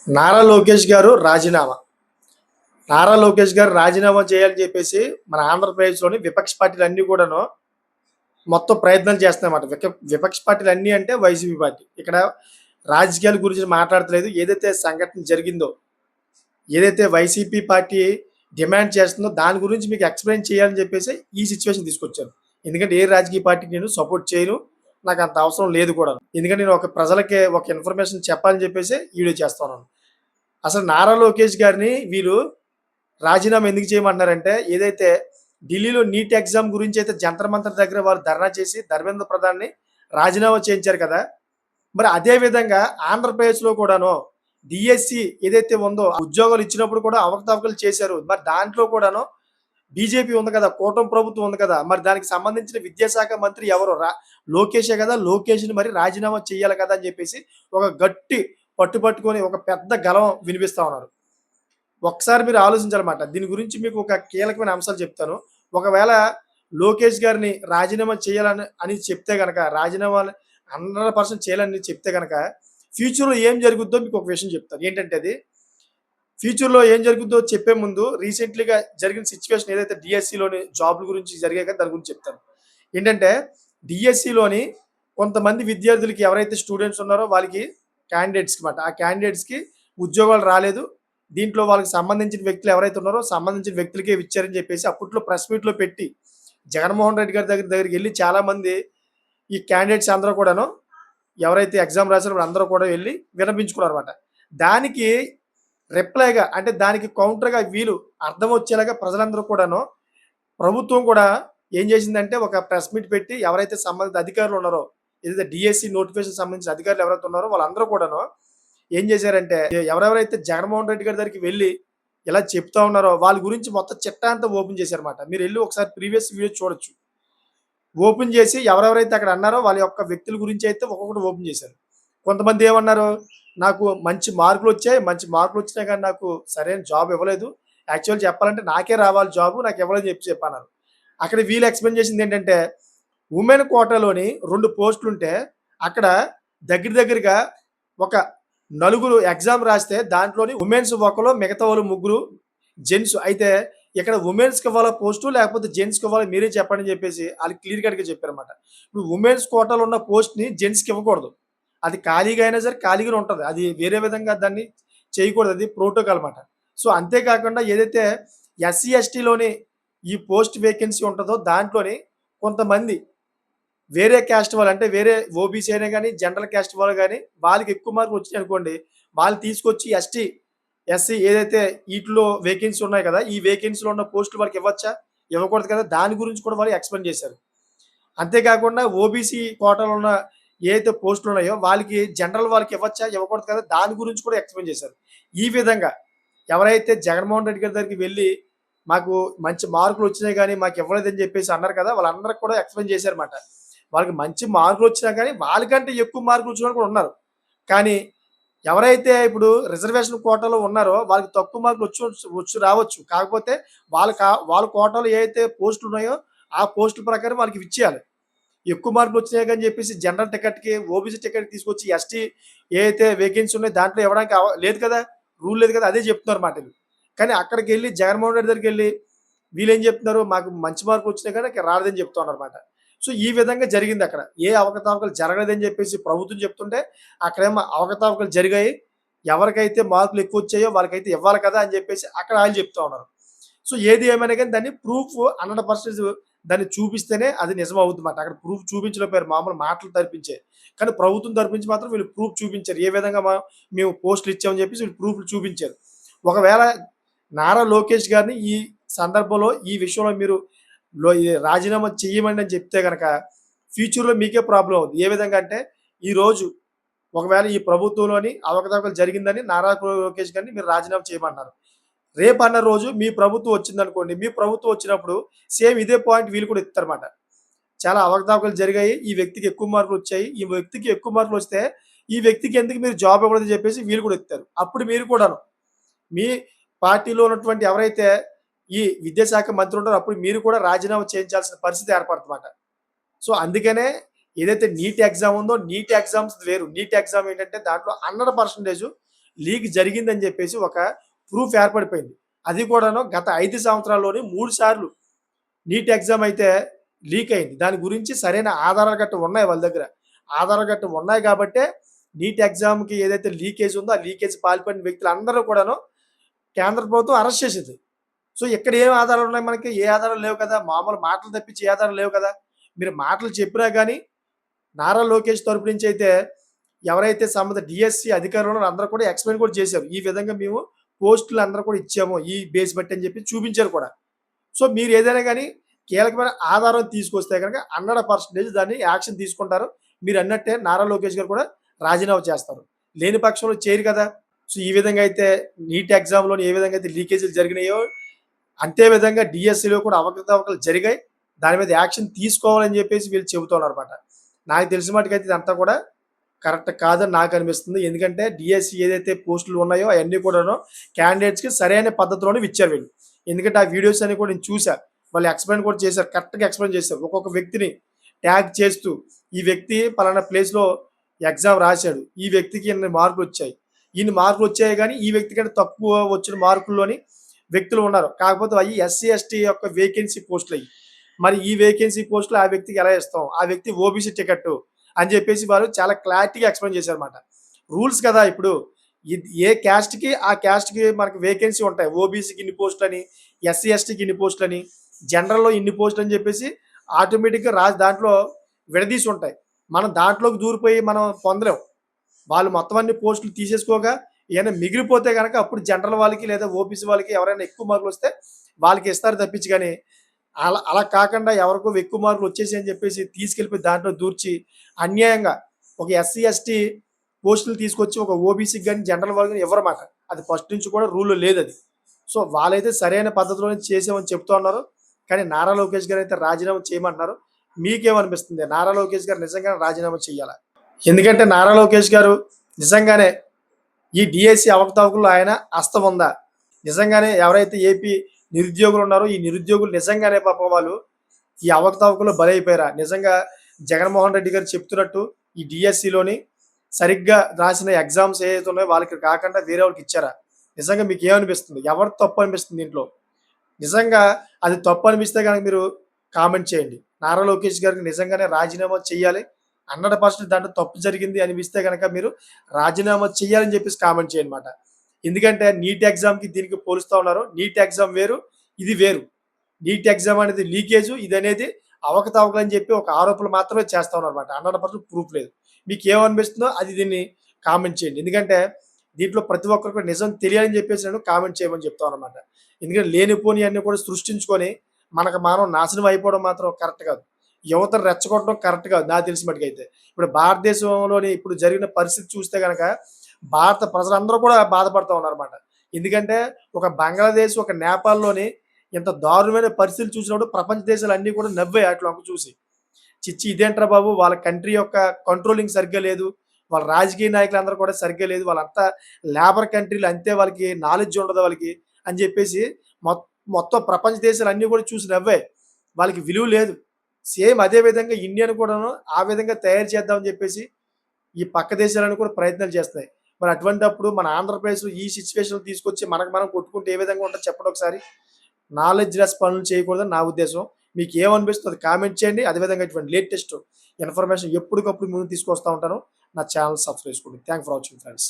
నారా లోకేష్ గారు రాజీనామా. నారా లోకేష్ గారు రాజీనామా చేయాలని చెప్పేసి మన ఆంధ్రప్రదేశ్‌లోని విపక్ష పార్టీలన్నీ కూడాను మొత్తం ప్రయత్నాలు చేస్తున్నాయన్నమాట. విపక్ష పార్టీలన్నీ అంటే వైసీపీ పార్టీ. ఇక్కడ రాజకీయాల గురించి మాట్లాడట్లేదు. ఏదైతే సంఘటన జరిగిందో, ఏదైతే వైసీపీ పార్టీ డిమాండ్ చేస్తుందో దాని గురించి మీకు ఎక్స్‌ప్లెయిన్ చేయాలని చెప్పేసి ఈ సిట్యుయేషన్ తీసుకొచ్చాను. ఎందుకంటే ఏ రాజకీయ పార్టీకి నేను సపోర్ట్ చేయను. నాకంత అవసరం లేదు కూడాను. ఎందుకంటే నేను ఒక ప్రజలకి ఒక ఇన్ఫర్మేషన్ చెప్పాలని చెప్పేసి ఈ వీడియో చేస్తున్నాను. అసలు నారా లోకేష్ గారిని వీళ్ళు రాజీనామా ఎందుకు చేయమంటున్నారంటే, ఏదైతే ఢిల్లీలో నీట్ ఎగ్జామ్ గురించి అయితే జంతర్ మంతర్ దగ్గర వాళ్ళు ధర్నా చేసి ధర్మేంద్ర ప్రధాన్‌ని రాజీనామా చేయించారు కదా! మరి అదే విధంగా ఆంధ్రప్రదేశ్‌లో కూడాను డీఎస్సీ ఏదైతే ఉందో ఉద్యోగాలు ఇచ్చినప్పుడు కూడా అవకతవకలు చేశారు. మరి దాంట్లో కూడాను బీజేపీ ఉంది కదా! కూటమి ప్రభుత్వం ఉంది కదా! మరి దానికి సంబంధించిన విద్యాశాఖ మంత్రి ఎవరు? లోకేషే కదా! లోకేష్‌ని మరి రాజీనామా చేయాలి కదా! అని చెప్పేసి ఒక గట్టి పట్టుకొని ఒక పెద్ద గళం వినిపిస్తా ఉన్నారు. ఒకసారి మీరు ఆలోచించాలన్నమాట. దీని గురించి మీకు ఒక కీలకమైన అంశాలు చెప్తాను. ఒకవేళ లోకేష్ గారిని రాజీనామా చేయాలని చెప్తే గనక, రాజీనామాలు 100% చేయాలని చెప్తే గనక, ఫ్యూచర్‌లో ఏం జరుగుద్దో మీకు ఒక విషయం చెప్తాను. ఏంటంటే అది, ఫ్యూచర్‌లో ఏం జరుగుద్దో చెప్పే ముందు రీసెంట్‌లీగా జరిగిన సిట్యుయేషన్ ఏదైతే డీఎస్సీలోని జాబ్‌ల గురించి జరిగాయి కదా! దాని గురించి చెప్తాను. ఏంటంటే డీఎస్సీలోని కొంతమంది విద్యార్థులకి ఎవరైతే స్టూడెంట్స్ ఉన్నారో వాళ్ళకి క్యాండిడేట్స్‌కి మాట. ఆ క్యాండిడేట్స్‌కి ఉద్యోగాలు రాలేదు. దీంట్లో వాళ్ళకి సంబంధించిన వ్యక్తులు ఎవరైతే ఉన్నారో సంబంధించిన వ్యక్తులకే ఇచ్చారని చెప్పేసి అప్పట్లో ప్రెస్ మీట్‌లో పెట్టి జగన్మోహన్ రెడ్డి గారి దగ్గరికెళ్లి చాలామంది ఈ క్యాండిడేట్స్ అందరూ కూడాను ఎవరైతే ఎగ్జామ్ రాసారో వాళ్ళందరూ కూడా వెళ్లి విన్నపించుకున్నారన్నమాట. దానికి రిప్లైగా అంటే దానికి కౌంటర్‌గా వీళ్ళు అర్థం వచ్చేలాగా ప్రజలందరూ కూడాను ప్రభుత్వం కూడా ఏం చేసిందంటే ఒక ప్రెస్ మీట్ పెట్టి ఎవరైతే సంబంధిత అధికారులు ఉన్నారో, ఏదైతే డీఎస్సీ నోటిఫికేషన్ సంబంధించిన అధికారులు ఎవరైతే ఉన్నారో వాళ్ళందరూ కూడాను ఏం చేశారంటే ఎవరెవరైతే జగన్మోహన్ రెడ్డి గారి దగ్గరికి వెళ్లి ఇలా చెప్తా ఉన్నారో వాళ్ళ గురించి మొత్తం చిట్టా అంతా ఓపెన్ చేశారన్నమాట. మీరెళ్లి ఒకసారి ప్రీవియస్ వీడియో చూడొచ్చు. ఓపెన్ చేసి ఎవరెవరైతే అక్కడ అన్నారో వాళ్ళ యొక్క వ్యక్తుల గురించి అయితే ఒక్కొక్కటి ఓపెన్ చేశారు. కొంతమంది ఏమన్నారు, నాకు మంచి మార్కులొచ్చాయి. మంచి మార్కులొచ్చినా గాని నాకు సరైన జాబ్ ఇవ్వలేదు. యాక్చువల్ చెప్పాలంటే నాకే రావాలి జాబు. నాకు ఇవ్వలేదని చెప్పన్నారు. అక్కడ వీళ్ళు ఎక్స్‌ప్లెయిన్ చేసిందేంటంటే, వుమెన్ కోటాలోని 2 పోస్టులుంటే, అక్కడ దగ్గరగా ఒక నలుగురు ఎగ్జామ్ రాస్తే దాంట్లోని వుమెన్స్ ఒకళ్ళు, మిగతా వాళ్ళు ముగ్గురు జెంట్స్. అయితే ఇక్కడ వుమెన్స్‌కి ఇవ్వాలా పోస్టు లేకపోతే జెంట్స్‌కి ఇవ్వాలా మీరే చెప్పండి అని చెప్పేసి ఆళ్ళు క్లియర్ కట్‌గా చెప్పారన్నమాట. ఇప్పుడు వుమెన్స్ కోటాలో ఉన్న పోస్ట్‌ని జెంట్స్‌కి ఇవ్వకూడదు. అది ఖాళీగా అయినా సరే ఖాళీగానే ఉంటది. అది వేరే విధంగా దాన్ని చేయకూడదు. అది ప్రోటోకాల్ మాట. సో, అంతే కాకుండా ఏదైతే ఎస్సీ, ఎస్టీలోని ఈ పోస్ట్ వేకెన్సీ ఉంటదో దాంట్లోని కొంతమంది వేరే క్యాస్ట్ వాళ్ళు అంటే వేరే ఓబీసీ అయినా గాని, జనరల్ క్యాస్ట్ వాళ్ళు గాని వాళ్ళకి ఎక్కువ మార్కులు వచ్చినాయనుకోండి, వాళ్ళు తీసుకొచ్చి ఎస్టీ, ఎస్సీ ఏదైతే ఈటిలో వేకెన్సీ ఉన్నాయి కదా! ఈ వేకెన్సీలో ఉన్న పోస్టులు వాళ్ళకి ఇవ్వచ్చా? ఇవ్వకూడదు కదా! దాని గురించి కూడా వాళ్ళు ఎక్స్‌ప్లెయిన్ చేశారు. అంతే కాకుండా ఓబీసీ కోటాలో ఉన్న ఏదైతే పోస్టులు ఉన్నాయో వాళ్ళకి జనరల్ వాళ్ళకి ఇవ్వచ్చా? ఇవ్వకూడదు కదా! దాని గురించి కూడా ఎక్స్‌ప్లెయిన్ చేశారు. ఈ విధంగా ఎవరైతే జగన్మోహన్ రెడ్డి గారి దగ్గరికి వెళ్లి మాకు మంచి మార్కులొచ్చినాయి గానీ మాకివ్వలేదని జెప్పేసి అన్నారు కదా! వాళ్ళందరికి కూడా ఎక్స్‌ప్లెయిన్ చేశారన్నమాట. వాళ్ళకి మంచి మార్కులొచ్చినా గానీ వాళ్ళకంటే ఎక్కువ మార్కులొచ్చిన వాళ్ళు కూడా ఉన్నారు. కానీ ఎవరైతే ఇప్పుడు రిజర్వేషన్ కోటాలో ఉన్నారో వాళ్ళకి తక్కువ మార్కులు వచ్చి రావచ్చు. కాకపోతే వాళ్ళ కోటాలో ఏవైతే పోస్టులున్నాయో ఆ పోస్టుల ప్రకారం వాళ్ళకి ఇచ్చేయాలి. ఎక్కువ మార్కులొచ్చినాయి అని జెప్పేసి జనరల్ టికెట్‌కి, ఓబీసీ టికెట్‌కి తీసుకొచ్చి ఎస్టీ ఏదైతే వేకెన్సీ ఉన్నాయో దాంట్లో ఇవ్వడానికి లేదు కదా! రూల్ లేదు కదా! అదే చెప్తున్నారన్నమాట ఈళ్ళు. కానీ అక్కడికెళ్ళి జగన్మోహన్ రెడ్డి దగ్గరికెళ్ళి వీళ్ళేం చెప్తున్నారు, మాకు మంచి మార్కులొచ్చినాయి కానీ ఇక్కడ రాలేదని చెప్తా ఉన్నారన్నమాట. సో, ఈ విధంగా జరిగిందక్కడ. ఏ అవకతవకలు జరగలేదని చెప్పేసి ప్రభుత్వం చెప్తుంటే, అక్కడేమో అవకతవకలు జరిగాయి. ఎవరికైతే మార్కులు ఎక్కువొచ్చాయో వాళ్ళకైతే ఇవ్వాలి కదా! అని చెప్పేసి అక్కడ ఆళ్ళు చెప్తా ఉన్నారు. సో, ఏది ఏమైనా గాని దాన్ని ప్రూఫ్ 100% దాన్ని చూపిస్తేనే అది నిజం అవుద్దన్నమాట. అక్కడ ప్రూఫ్ చూపించలేకపోయారు. మామూలు మాటలు తప్పించే. కానీ ప్రభుత్వం తరపునుంచి మాత్రం వీళ్ళు ప్రూఫ్ చూపించారు. ఏ విధంగా మేము పోస్టులు ఇచ్చామని చెప్పేసి వీళ్ళు ప్రూఫ్‌లు చూపించారు. ఒకవేళ నారా లోకేష్ గారిని ఈ సందర్భంలో ఈ విషయంలో మీరు ఈ రాజీనామా చెయ్యమని అని చెప్తే గనక ఫ్యూచర్‌లో మీకే ప్రాబ్లమ్ అవుద్ది. ఏ విధంగా అంటే ఈరోజు ఒకవేళ ఈ ప్రభుత్వంలోని అవకతవకలు జరిగిందని నారా లోకేష్ గారిని మీరు రాజీనామా చేయమన్నారు. రేపన్న రోజు మీ ప్రభుత్వం వచ్చిందనుకోండి. మీ ప్రభుత్వం వచ్చినప్పుడు సేమ్ ఇదే పాయింట్ వీళ్ళు కూడా ఎత్తుతారన్నమాట. చాలా అవకతవకలు జరిగాయి. ఈ వ్యక్తికి ఎక్కువ మార్కులొచ్చాయి. ఈ వ్యక్తికి ఎక్కువ మార్కులొస్తే ఈ వ్యక్తికి ఎందుకు మీరు జాబ్ ఇవ్వలేదని చెప్పేసి వీళ్ళు కూడా ఎత్తుతారు. అప్పుడు మీరు కూడాను మీ పార్టీలో ఉన్నటువంటి ఎవరైతే ఈ విద్యాశాఖ మంత్రి ఉంటారో అప్పుడు మీరు కూడా రాజీనామా చేయించాల్సిన పరిస్థితి ఏర్పడుతుందన్నమాట. సో, అందుకనే ఏదైతే నీట్ ఎగ్జామ్ ఉందో నీట్ ఎగ్జామ్స్ వేరు. నీట్ ఎగ్జామ్ ఏంటంటే దాంట్లో 100% లీక్ జరిగిందని చెప్పేసి ఒక ప్రూఫ్ ఏర్పడిపోయింది. అది కూడాను గత 5 సంవత్సరాల్లోనే 3 సార్లు నీట్ ఎగ్జామ్ అయితే లీక్ అయింది. దాని గురించి సరైన ఆధారాలు గట్టా ఉన్నాయి వాళ్ళ దగ్గర. ఆధారాలు గట్టా ఉన్నాయి కాబట్టే నీట్ ఎగ్జామ్‌కి ఏదైతే లీకేజ్ ఉందో, ఆ లీకేజ్ పాల్పడిన వ్యక్తులందరూ కూడాను కేంద్ర ప్రభుత్వం అరెస్ట్ చేసింది. సో, ఇక్కడ ఏం ఆధారాలు ఉన్నాయి మనకి? ఏ ఆధారాలు లేవు కదా! మామూలు మాటలు తప్పించి ఏ ఆధారాలు లేవు కదా! మీరు మాటలు చెప్పినా గాని నారా లోకేష్ తరపు నుంచి అయితే ఎవరైతే సంబంధిత డీఎస్సీ అధికారులు ఉన్నారో అందరూ కూడా ఎక్స్‌ప్లెయిన్ కూడా చేశారు. ఈ విధంగా మేము పోస్టులు అందరూ కూడా ఇచ్చాము. ఈ బేస్ బట్టి అని చెప్పి చూపించారు కూడా. సో, మీరు ఏదైనా గాని కీలకమైన ఆధారం తీసుకొస్తే గనక 100% దాన్ని యాక్షన్ తీసుకుంటారు. మీరన్నట్టే నారా లోకేష్ గారు కూడా రాజీనామా చేస్తారు. లేని పక్షంలో చేయరు కదా! సో, ఈ విధంగా అయితే నీట్ ఎగ్జామ్‌లోని ఏ విధంగా అయితే లీకేజీలు జరిగినాయో, అంతే విధంగా డీఎస్సీలో కూడా అవకతవకలు జరిగాయి. దాని మీద యాక్షన్ తీసుకోవాలని చెప్పేసి వీళ్ళు చెబుతున్నారన్నమాట. నాకు తెలిసిన మట్టుకైతే ఇదంతా కూడా కరెక్ట్ కాదని నాకనిపిస్తుంది. ఎందుకంటే డీఎస్సీ ఏదైతే పోస్టులు ఉన్నాయో అయన్నీ కూడాను క్యాండిడేట్స్‌కి సరైన పద్ధతిలోనే ఇచ్చారు వీళ్ళు. ఎందుకంటే ఆ వీడియోస్ అన్ని కూడా నేను చూసా. వాళ్ళు ఎక్స్‌ప్లెయిన్ కూడా చేశారు. కరెక్ట్‌గా ఎక్స్‌ప్లెయిన్ చేశారు. ఒక్కొక్క వ్యక్తిని ట్యాగ్ చేస్తూ ఈ వ్యక్తి పలానా ప్లేస్‌లో ఎగ్జామ్ రాసాడు. ఈ వ్యక్తికి ఇన్ని మార్కులొచ్చాయి. ఇన్ని మార్కులొచ్చాయి గానీ ఈ వ్యక్తి కంటే తక్కువ వచ్చిన మార్కుల్లోని వ్యక్తులు ఉన్నారు. కాకపోతే అయి ఎస్సీ, ఎస్టీ యొక్క వేకెన్సీ పోస్టులయి. మరి ఈ వేకెన్సీ పోస్టులు ఆ వ్యక్తికి ఎలా ఇస్తాం? ఆ వ్యక్తి ఓబీసీ టికెట్టు అని చెప్పేసి వారు చాలా క్లారిటీగా ఎక్స్‌ప్లెయిన్ చేశారన్నమాట. రూల్స్ కదా! ఇప్పుడు ఏ క్యాస్ట్‌కి ఆ క్యాస్ట్‌కి మనకి వేకెన్సీ ఉంటాయి. ఓబీసీకి ఇన్ని పోస్టులని, ఎస్సీ, ఎస్టీకి ఇన్ని పోస్టులని, జనరల్‌లో ఇన్ని పోస్టులని చెప్పేసి ఆటోమేటిక్‌గా దాంట్లో విడదీసి ఉంటాయి. మనం దాంట్లోకి దూరిపోయి మనం పొందలేం. వాళ్ళు మొత్తం అన్ని పోస్టులు తీసేసుకోగా ఏమైనా మిగిలిపోతే గనక అప్పుడు జనరల్ వాళ్ళకి లేదా ఓబీసీ వాళ్ళకి ఎవరైనా ఎక్కువ మార్కులొస్తే వాళ్ళకి ఇస్తారు తప్పించి గాని, అలా అలా కాకుండా ఎవరికో ఎక్కువ మార్కులు వచ్చేసాయి అని చెప్పేసి తీసుకెళ్ళిపోయి దాంట్లో దూర్చి అన్యాయంగా ఒక ఎస్సీ, ఎస్టీ పోస్టులు తీసుకొచ్చి ఒక ఓబీసీకి గాని, జనరల్ వాళ్ళకి గాని ఇవ్వరమాట. అది ఫస్ట్ నుంచి కూడా రూల్‌లో లేదది. సో, వాళ్ళైతే సరైన పద్ధతిలోనే చేసామని చెప్తూ ఉన్నారు. కానీ నారా లోకేష్ గారైతే రాజీనామా చేయమంటున్నారు. మీకేమనిపిస్తుంది? నారా లోకేష్ గారు నిజంగానే రాజీనామా చేయాలా? ఎందుకంటే నారా లోకేష్ గారు నిజంగానే ఈ డీఎస్సీ అవకతవకల్లో ఆయన హస్తం ఉందా? నిజంగానే ఎవరైతే ఏపీ నిరుద్యోగులు ఉన్నారో ఈ నిరుద్యోగులు నిజంగానే పాపం వాళ్ళు ఈ అవకతవకల్లో బలైపోయారా? నిజంగా జగన్మోహన్ రెడ్డి గారు చెప్తున్నట్టు ఈ డీఎస్సీలోని సరిగ్గా రాసిన ఎగ్జామ్స్ ఏవైతే ఉన్నాయో వాళ్ళకి కాకుండా వేరే వాళ్ళకి ఇచ్చారా? నిజంగా మీకేమనిపిస్తుంది? ఎవరిది తప్పు అనిపిస్తుంది దీంట్లో? నిజంగా అది తప్పు అనిపిస్తే గనక మీరు కామెంట్ చేయండి. నారా లోకేష్ గారికి నిజంగానే రాజీనామా చేయాలి. 100% దాంట్లో తప్పు జరిగింది అనిపిస్తే గనక మీరు రాజీనామా చేయాలని చెప్పేసి కామెంట్ చేయండిమాట. ఎందుకంటే నీట్ ఎగ్జామ్‌కి దీనికి పోలుస్తా ఉన్నారు. నీట్ ఎగ్జామ్ వేరు, ఇది వేరు. నీట్ ఎగ్జామ్ అనేది లీకేజు, ఇదనేది అవకతవకలని చెప్పి ఒక ఆరోపణలు మాత్రమే చేస్తా ఉన్నారన్నమాట. 100% ప్రూఫ్ లేదు. మీకేమనిపిస్తుందో అది దీన్ని కామెంట్ చేయండి. ఎందుకంటే దీంట్లో ప్రతి ఒక్కరికి నిజం తెలియాలని చెప్పేసి నేను కామెంట్ చేయమని చెప్తానన్నమాట. ఎందుకంటే లేనిపోనియన్నీ కూడా సృష్టించుకొని మనకు మనం నాశనం అయిపోవడం మాత్రం కరెక్ట్ కాదు. యువతను రెచ్చగొట్టడం కరెక్ట్ కాదు నాకు తెలిసిన మట్టుకైతే. ఇప్పుడు భారతదేశంలోని ఇప్పుడు జరిగిన పరిస్థితి చూస్తే గనక భారత ప్రజలందరూ కూడా బాధపడతా ఉన్నారన్నమాట. ఎందుకంటే ఒక బంగ్లాదేశ్, ఒక నేపాల్‌లోని ఇంత దారుణమైన పరిస్థితులు చూసినప్పుడు ప్రపంచ దేశాలన్నీ కూడా నవ్వాయి ఆటిల వంక చూసి. చిచ్చి ఇదేంట్రా బాబు! వాళ్ళ కంట్రీ యొక్క కంట్రోలింగ్ సరిగ్గా లేదు. వాళ్ళ రాజకీయ నాయకులందరూ కూడా సరిగ్గా లేదు. వాళ్ళంతా లేబర్ కంట్రీలు అంతే వాళ్ళకి నాలెడ్జ్ ఉండదు వాళ్ళకి అని చెప్పేసి మొత్ మొత్తం ప్రపంచ దేశాలన్నీ కూడా చూసి నవ్వాయి. వాళ్ళకి విలువ లేదు. సేమ్ అదే విధంగా ఇండియాను కూడాను ఆ విధంగా తయారు చేద్దామని చెప్పేసి ఈ పక్క దేశాలను కూడా ప్రయత్నాలు చేస్తున్నాయి. మరి అటువంటప్పుడు మన ఆంధ్రప్రదేశ్‌లో ఈ సిట్యుయేషన్‌లో తీసుకొచ్చి మనకు మనం కొట్టుకుంటే ఏ విధంగా ఉంటదో చెప్పండి ఒకసారి? నాలెడ్జ్ లెస్ పనులు చేయకూడదని నా ఉద్దేశం. మీకేమనిపిస్తుందో అది కామెంట్ చేయండి. అదేవిధంగా ఇటువంటి లేటెస్ట్ ఇన్ఫర్మేషన్ ఎప్పటికప్పుడు ముందుకు తీసుకొస్తా ఉంటాను. నా ఛానెల్ సబ్స్క్రైబ్ చేసుకోండి. Thank for watching friends.